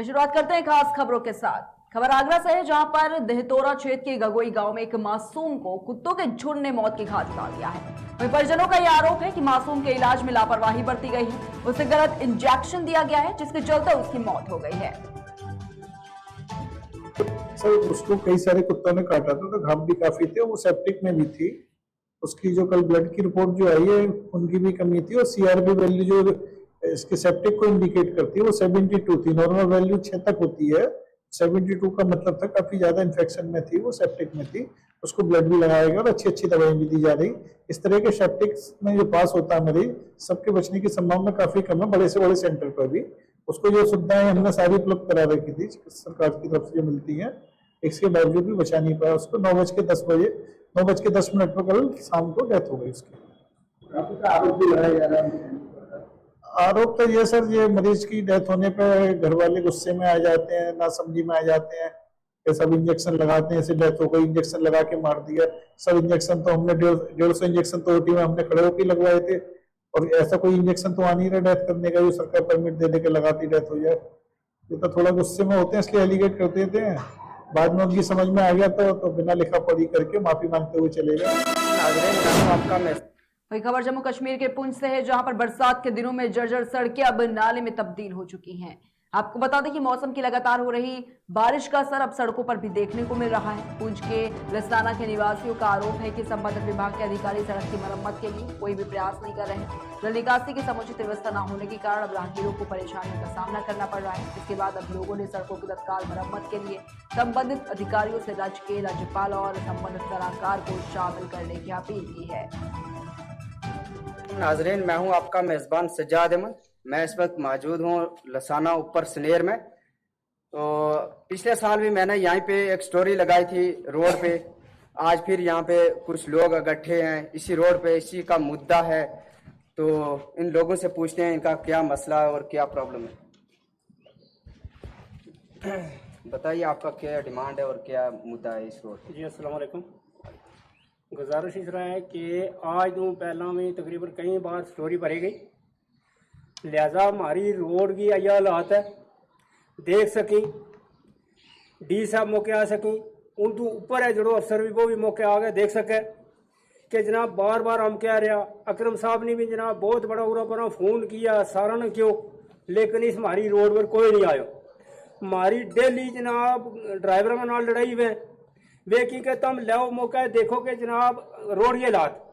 शुरुआत करते हैं खास खबरों के साथ। खबर आगरा से है, जहां पर देहतोरा क्षेत्र के गगोई गांव में एक मासूम को कुत्तों के झुंड ने मौत की घाट उतार दिया है। वहीं परिजनों का यह आरोप है कि मासूम के इलाज में लापरवाही बरती गई है। उसे गलत इंजेक्शन दिया गया है, जिसके चलते उसकी मौत हो गई है। सर उसको कई सारे कुत्तों ने काटा था, तो घाव भी काफी थे, वो सेप्टिक में भी थी। उसकी जो कल ब्लड की रिपोर्ट जो आई है उनकी भी कमी थी, और सीआरपी वैल्यू जो इसके सेप्टिक को इंडिकेट करती है वो 72 थी। नॉर्मल वैल्यू 6 तक होती है, 72 का मतलब था काफी ज्यादा इन्फेक्शन में थी, वो सेप्टिक में थी। उसको ब्लड भी लगाया गया और अच्छी अच्छी दवाएं भी दी जा रही। इस तरह के सेप्टिक में जो पास होता है मरीज, सबके बचने की संभावना काफी कम है, बड़े से बड़े सेंटर पर भी। उसको जो सुविधाएं हमने सारी उपलब्ध करा रखी थी सरकार की तरफ से जो मिलती है, इसके बावजूद भी बचा नहीं पाया उसको। 9:10 बजे 9:10 पर कल शाम को डेथ हो गई उसकी। आरोप भी लगाया जा रहा है। आरोप तो ये सर, ये मरीज की डेथ होने पर घर वाले गुस्से में आ जाते हैं, नासमझी में आ जाते हैं कि सब इंजेक्शन लगाते हैं, ऐसे डेथ हो गई, इंजेक्शन लगा के मार दिया। सब इंजेक्शन तो हमने 150 इंजेक्शन तो ओटी में हमने खड़े होकर लगवाए थे, और ऐसा कोई इंजेक्शन तो आ नहीं रहा डेथ करने का जो सरकार परमिट दे दे के लगाती डेथ हो जाए। ये तो थोड़ा गुस्से में होते हैं, इसलिए एलिगेट करते थे। बाद में उनकी समझ में आ गया तो बिना लिखा पढ़ी करके माफी मांगते हुए चले गए। वही खबर जम्मू कश्मीर के पुंछ से है, जहां पर बरसात के दिनों में जर्जर सड़कें अब नाले में तब्दील हो चुकी हैं। आपको बता दें कि मौसम की लगातार हो रही बारिश का असर अब सड़कों पर भी देखने को मिल रहा है। पुंछ के लसाना के निवासियों का आरोप है कि संबंधित विभाग के अधिकारी सड़क की मरम्मत के लिए कोई भी प्रयास नहीं कर रहे। जल निकासी की समुचित व्यवस्था न होने के कारण अब राहगीरों को परेशानियों का सामना करना पड़ रहा है। इसके बाद अब लोगों ने सड़कों की तत्काल मरम्मत के लिए संबंधित अधिकारियों से राज्य के राज्यपाल और संबंधित सलाहकार को शामिल करने की अपील की है। नाजरीन, मैं हूं आपका मेजबान सज्जाद अहमद। मैं इस वक्त मौजूद हूं लसाना ऊपर सनेर में। तो पिछले साल भी मैंने यहीं पे एक स्टोरी लगाई थी रोड पे। आज फिर यहाँ पे कुछ लोग इकट्ठे हैं इसी रोड पे, इसी का मुद्दा है। तो इन लोगों से पूछते हैं इनका क्या मसला है और क्या प्रॉब्लम है। बताइए आपका क्या डिमांड है और क्या मुद्दा है इस रोड पे। जी अस्सलाम वालेकुम। गुजारिश इस तरह है कि आज तो पहला में तकरीबन कई बार स्टोरी भरी गई, लिहाजा हमारी रोड की यह हालात है देख सकी, डी साहब मौके आ सकी, उन तो ऊपर है जो अफसर भी वो भी मौके आ गए देख सके कि जनाब बार बार हम कह रहे अकरम साहब ने भी जनाब बहुत बड़ा उरा पर फ़ोन किया सारा ने क्यों, लेकिन इस हमारी रोड पर कोई नहीं आयो। हमारी डेली जनाब ड्राइवर में नाल लड़ाई हुए वे की के तुम लो मौका देखो कि जनाब रोड ये लात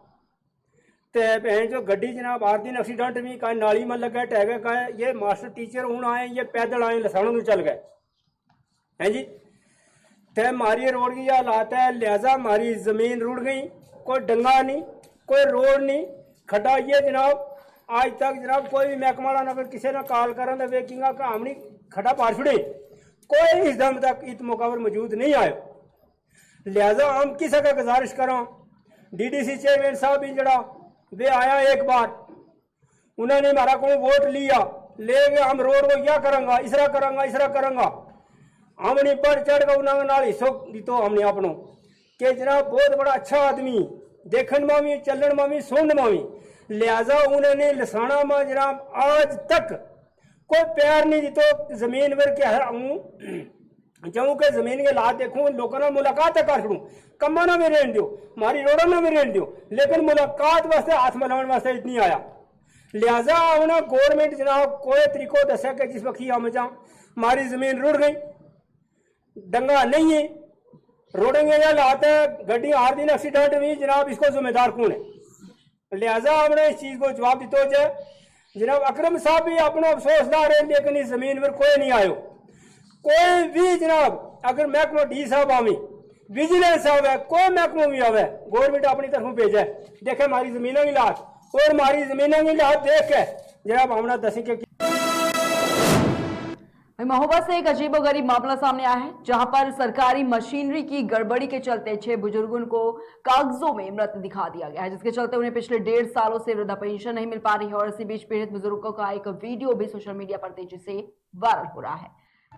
ते जो गड्डी जनाब आर दिन एक्सीडेंट भी का नाली में लगा टैगा का। ये मास्टर टीचर हूँ आए, ये पैदल आए लसानों में चल गए हैं जी। ते हमारी रोड की हालात है, लिहाजा हमारी जमीन रुड़ गई, कोई डंगा नहीं, कोई रोड नहीं, खड्डा। ये जनाब आज तक जनाब कोई भी महकमा ना अगर किसी ने कॉल करें तो वेकिंगा का हमने खड्डा पार छुड़े, कोई इस दम तक इत मौका पर मौजूद नहीं आयो। लिहाजा हम किसी का गुजारिश करो, डीडीसी चेयरमैन साहब भी जड़ा वे आया एक बार, उन्होंने हमारा को वोट लिया, लेके हम रोड को क्या करेंगे, इसरा करेंगे हमने बढ़ चढ़ कर उन्होंने हिस्सों दितो हमने अपनों के जनाब बहुत बड़ा अच्छा आदमी देखने में भी चलन में भी सुनने में भी। लिहाजा उन्होंने लसाना में जनाब आज तक कोई प्यार नहीं दितो जमीन पर के जम्मू के जमीन के लात देखूं, लोगों ने मुलाकात कर छूँ, कमा ना भी रेन दो, हमारी रोडों में भी रेन दो, लेकिन मुलाकात वास्ते हाथ मिलाने वास्ते इतनी आया। लिहाजा उन्हें गवर्नमेंट जनाब कोई तरीको दसा कि जिस वक्त हम जा हमारी जमीन रुड़ गई, डंगा नहीं है, रोडें के हालात है, गड्डी हर दिन एक्सीडेंट हुई, जनाब इसको जिम्मेदार कौन है। लिहाजा हमने इस चीज को जवाब दितो जाए। जनाब अकरम साहब भी अपना अफसोसदार है, लेकिन इस जमीन पर कोई नहीं आयो। कोई भी जनाब अगर महकमा डी साहब आवी, विजिलेंस साहब है, कोई महकमा भी आवे, गवर्नमेंट अपनी तरफों भेजे देखे हमारी जमीनों की लात, और हमारी जमीनों की लात देख के जनाब हमने दसी के। महोबा से एक अजीबोगरीब मामला सामने आया है, जहां पर सरकारी मशीनरी की गड़बड़ी के चलते 6 बुजुर्गों को कागजों में मृत दिखा दिया गया है, जिसके चलते उन्हें पिछले 1.5 सालों से वृद्धा पेंशन नहीं मिल पा रही है। और इसी बीच पीड़ित बुजुर्गों का एक वीडियो भी सोशल मीडिया पर तेजी से वायरल हो रहा है।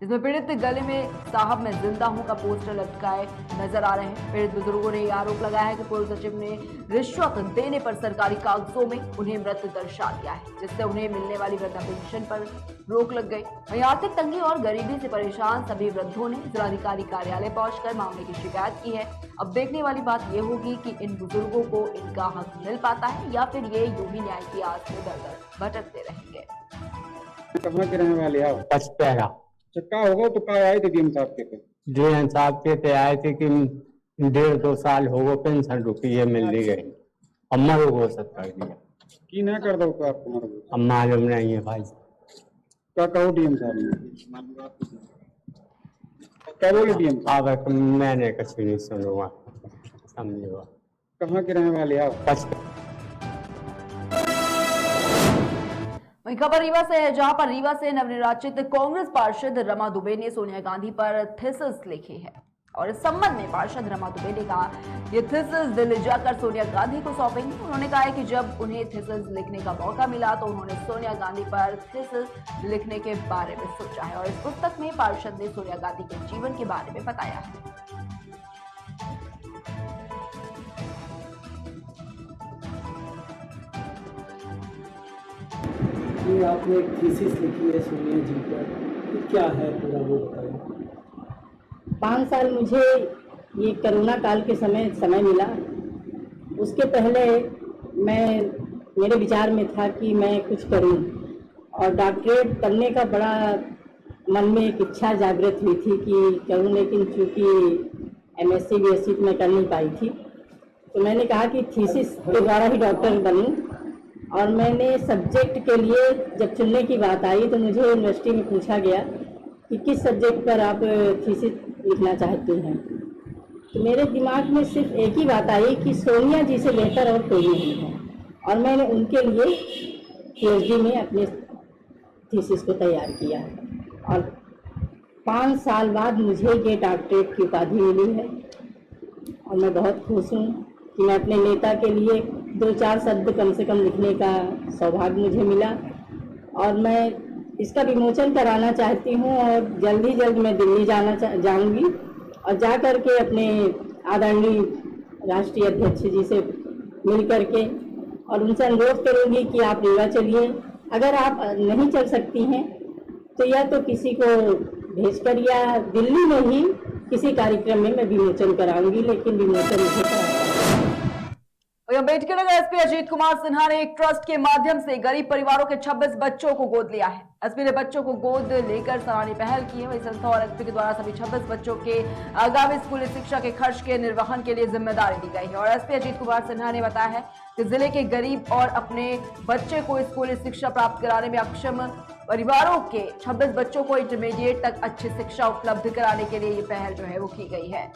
इसमें पीड़ित गले में साहब मैं जिंदा हूं का पोस्टर लटकाए नजर आ रहे हैं। पीड़ित बुजुर्गों ने आरोप लगाया है कि पूर्व सचिव ने रिश्वत देने पर सरकारी कागजों में उन्हें मृत दर्शा दिया है, जिससे उन्हें मिलने वाली वृद्धा पेंशन पर रोक लग गई। वहीं आर्थिक तंगी और गरीबी से परेशान सभी वृद्धों ने जिलाधिकारी कार्यालय पहुंचकर मामले की शिकायत की है। अब देखने वाली बात यह होगी कि इन बुजुर्गों को इनका हक मिल पाता है या फिर ये यूं ही न्याय की आस में दर-दर भटकते रहेंगे। कहाँ के रहने वाले आप? पचपेरा चक्का होगा तो कहाँ आए थे डीएम साहब के पे? डीएम साहब के पे आए थे कि 1.5-2 साल हो गए पेंशन रुपये मिल ली गई, अम्मा को सब कर दिया। की ना कर दो तो आपको मालूम? अब मालूम नहीं है भाई, क्या कहो डीएम साहब ने? क्या बोले डीएम साहब? अब मैंने कुछ नहीं सुनूंगा, समझो। कहाँ के रहने वाले आप? पचपेरा वहीं खबर रीवा से है, जहां पर रीवा से नवनिर्वाचित कांग्रेस पार्षद रमा दुबे ने सोनिया गांधी पर थीसिस लिखी है और इस संबंध में पार्षद रमा दुबे ने कहा ये थीसिस दिल्ली जाकर सोनिया गांधी को सौंपेंगे। उन्होंने कहा है कि जब उन्हें थीसिस लिखने का मौका मिला तो उन्होंने सोनिया गांधी पर थीसिस लिखने के बारे में सोचा है और इस पुस्तक में पार्षद ने सोनिया गांधी के जीवन के बारे में बताया है। ये आपने एक थीसिस लिखी है सोनिया जी पर, तो क्या है पूरा वो बताइए। 5 साल मुझे ये कोरोना काल के समय मिला। उसके पहले मेरे विचार में था कि मैं कुछ करूं और डॉक्टरेट करने का बड़ा मन में एक इच्छा जागृत हुई थी कि करूं, लेकिन चूँकि MSc BSc मैं कर नहीं पाई थी तो मैंने कहा कि थीसिस के द्वारा ही डॉक्टर बनूं। और मैंने सब्जेक्ट के लिए जब चुनने की बात आई तो मुझे यूनिवर्सिटी में पूछा गया कि किस सब्जेक्ट पर आप थीसिस लिखना चाहते हैं। तो मेरे दिमाग में सिर्फ एक ही बात आई कि सोनिया जी से बेहतर और कोई नहीं है और मैंने उनके लिए PhD में अपने थीसिस को तैयार किया और 5 साल बाद मुझे ये डॉक्टरेट की उपाधि मिली है और मैं बहुत खुश हूँ कि मैं अपने नेता के लिए 2-4 शब्द कम से कम लिखने का सौभाग्य मुझे मिला और मैं इसका विमोचन कराना चाहती हूँ और जल्द मैं दिल्ली जाऊँगी और जा कर के अपने आदरणीय राष्ट्रीय अध्यक्ष जी से मिल कर के और उनसे अनुरोध करूँगी कि आप रीवा चलिए। अगर आप नहीं चल सकती हैं तो या तो किसी को भेजकर या दिल्ली में ही किसी कार्यक्रम में मैं विमोचन कराऊंगी, लेकिन विमोचन नहीं कराऊंगी। अम्बेडकर नगर एसपी अजीत कुमार सिन्हा ने एक ट्रस्ट के माध्यम से गरीब परिवारों के 26 बच्चों को गोद लिया है। एसपी ने बच्चों को गोद लेकर सराहनीय पहल की है। वही संस्था और एसपी के द्वारा सभी 26 बच्चों के आगामी स्कूली शिक्षा के खर्च के निर्वहन के लिए जिम्मेदारी दी गई है और एसपी अजीत कुमार सिन्हा ने बताया है कि जिले के गरीब और अपने बच्चे को स्कूली शिक्षा प्राप्त कराने में अक्षम परिवारों के 26 बच्चों को इंटरमीडिएट तक अच्छी शिक्षा उपलब्ध कराने के लिए ये पहल जो है वो की गई है।